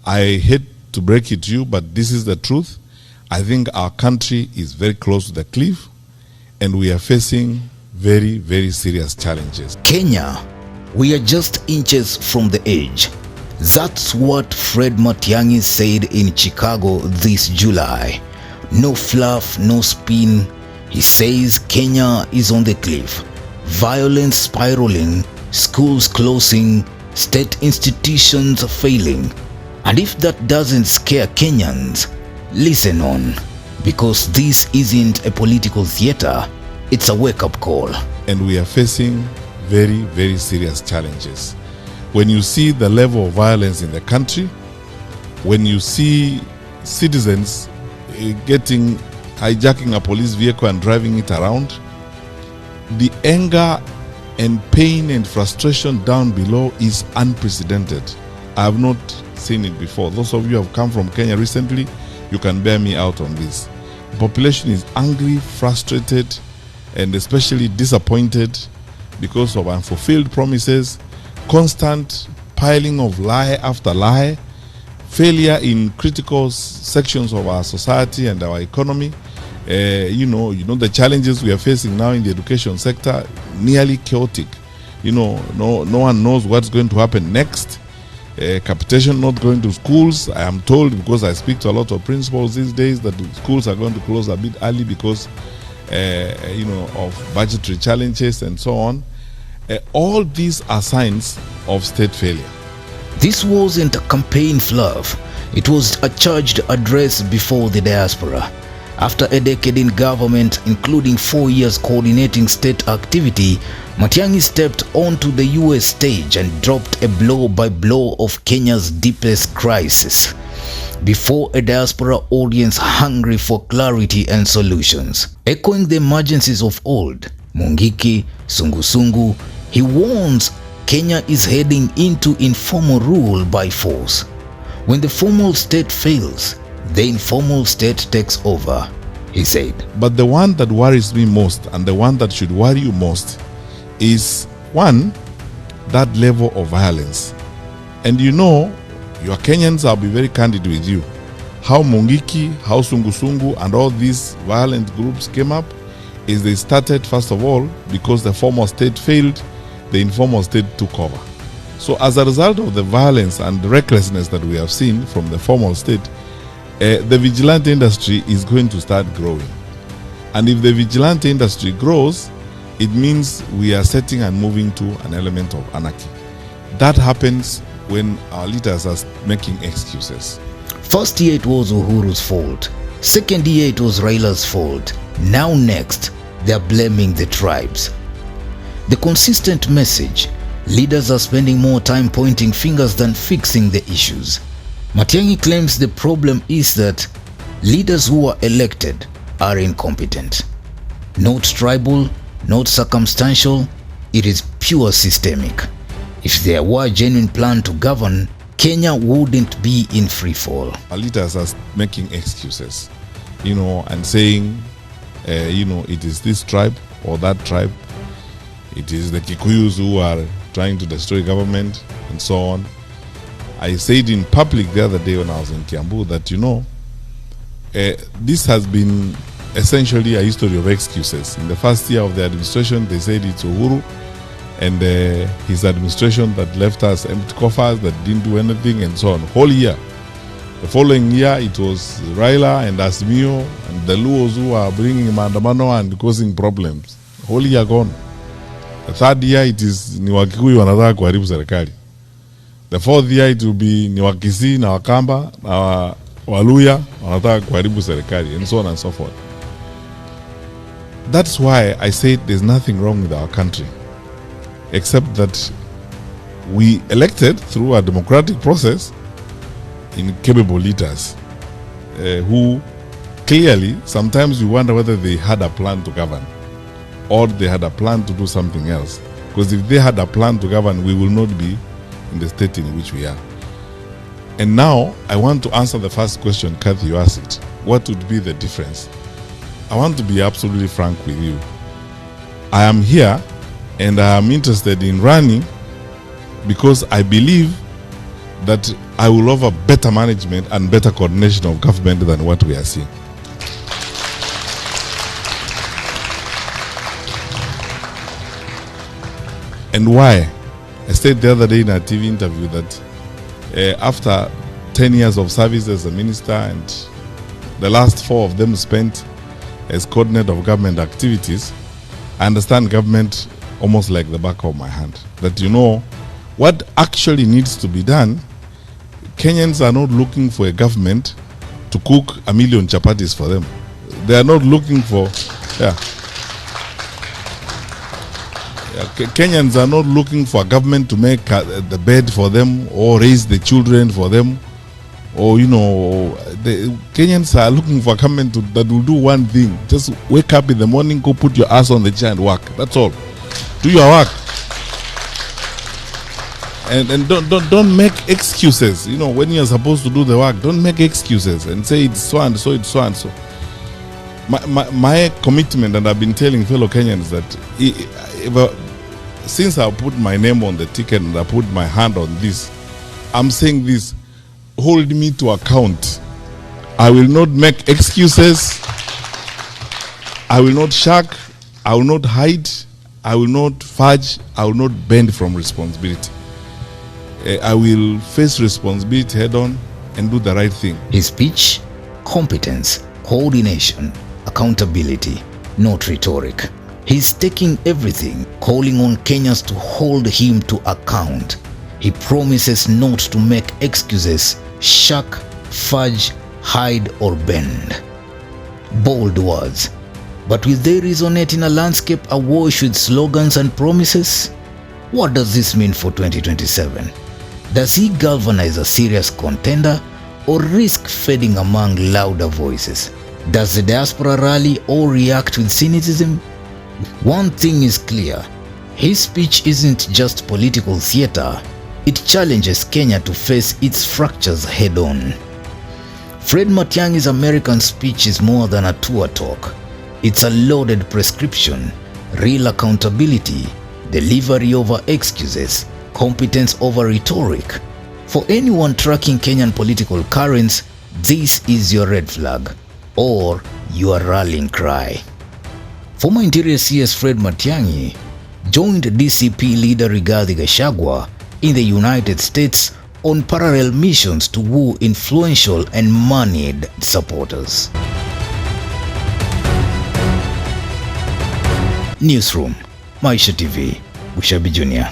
I hate to break it to you, but this is the truth. I think our country is very close to the cliff, and we are facing very, very serious challenges. Kenya, we are just inches from the edge. That's what Fred Matiang'i said in Chicago this July. No fluff, no spin. He says Kenya is on the cliff. Violence spiraling, schools closing, state institutions failing. And if that doesn't scare Kenyans, listen on, because this isn't a political theater, it's a wake-up call. And we are facing very, very serious challenges. When you see the level of violence in the country, when you see citizens hijacking a police vehicle and driving it around, the anger and pain and frustration down below is unprecedented. I have not seen it before. Those of you who have come from Kenya recently, you can bear me out on this. The population is angry, frustrated, and especially disappointed because of unfulfilled promises, constant piling of lie after lie, failure in critical sections of our society and our economy. You know the challenges we are facing now in the education sector, nearly chaotic. No one knows what's going to happen next. Capitation not going to schools. I am told, because I speak to a lot of principals these days, that the schools are going to close a bit early because of budgetary challenges and so on. All these are signs of state failure. This wasn't a campaign fluff. It was a charged address before the diaspora. After a decade in government, including 4 years coordinating state activity, Matiang'i stepped onto the US stage and dropped a blow-by-blow of Kenya's deepest crisis before a diaspora audience hungry for clarity and solutions. Echoing the emergencies of old, Mungiki, Sungusungu, he warns Kenya is heading into informal rule by force. When the formal state fails, the informal state takes over, he said. But the one that worries me most, and the one that should worry you most, is one, that level of violence. And you are Kenyans, I'll be very candid with you. How Mungiki, how Sungusungu, and all these violent groups came up is they started, first of all, because the formal state failed, the informal state took over. So as a result of the violence and the recklessness that we have seen from the formal state, the vigilante industry is going to start growing. And if the vigilante industry grows, it means we are setting and moving to an element of anarchy. That happens when our leaders are making excuses. First year it was Uhuru's fault. Second year it was Raila's fault. Now next, they are blaming the tribes. The consistent message: leaders are spending more time pointing fingers than fixing the issues. Matiang'i claims the problem is that leaders who are elected are incompetent. Not tribal, not circumstantial, it is pure systemic. If there were a genuine plan to govern, Kenya wouldn't be in free fall. Our leaders are making excuses, and saying, it is this tribe or that tribe. It is the Kikuyus who are trying to destroy government and so on. I said in public the other day when I was in Kiambu that, this has been essentially a history of excuses. In the first year of the administration, they said it's Uhuru and his administration that left us empty coffers, that didn't do anything and so on. Whole year. The following year, it was Raila and Azimio and the Luos who are bringing maandamano and causing problems. Whole year gone. The third year, it is ni Wakikuyu wanataka kuharibu serikali. The fourth year, it will be ni Wakisii na Wakamba na Waluya wanataka kuharibu serikali, and so on and so forth. That's why I said there's nothing wrong with our country, except that we elected through a democratic process incapable leaders who clearly, sometimes you wonder whether they had a plan to govern or they had a plan to do something else. Because if they had a plan to govern, we will not be in the state in which we are. And now, I want to answer the first question Kathy you asked. What would be the difference? I want to be absolutely frank with you. I am here and I am interested in running because I believe that I will offer better management and better coordination of government than what we are seeing. And why? I said the other day in a TV interview that after 10 years of service as a minister, and the last 4 of them spent as coordinator of government activities, I understand government almost like the back of my hand. That what actually needs to be done. Kenyans are not looking for a government to cook 1 million chapatis for them. They are not looking for, Kenyans are not looking for a government to make the bed for them or raise the children for them, or the Kenyans are looking for a government that will do one thing: just wake up in the morning, go put your ass on the chair and work. That's all. Do your work. And don't make excuses. When you're supposed to do the work, don't make excuses and say it's so and so, it's so and so. My commitment, and I've been telling fellow Kenyans that since I put my name on the ticket and I put my hand on this, I'm saying this: hold me to account. I will not make excuses. I will not shirk. I will not hide. I will not fudge. I will not bend from responsibility. I will face responsibility head on and do the right thing. His speech: competence, coordination, accountability, not rhetoric. He's taking everything, calling on Kenyans to hold him to account. He promises not to make excuses, shirk, fudge, hide or bend. Bold words. But will they resonate in a landscape awash with slogans and promises? What does this mean for 2027? Does he galvanize a serious contender or risk fading among louder voices? Does the diaspora rally or react with cynicism? One thing is clear: his speech isn't just political theater, it challenges Kenya to face its fractures head-on. Fred Matiang'i's American speech is more than a tour talk. It's a loaded prescription: real accountability, delivery over excuses, competence over rhetoric. For anyone tracking Kenyan political currents, this is your red flag or your rallying cry. Former Interior CS Fred Matiang'i joined DCP leader Rigathi Gachagua in the United States on parallel missions to woo influential and moneyed supporters. Newsroom, Maisha TV, Bushabi Jr.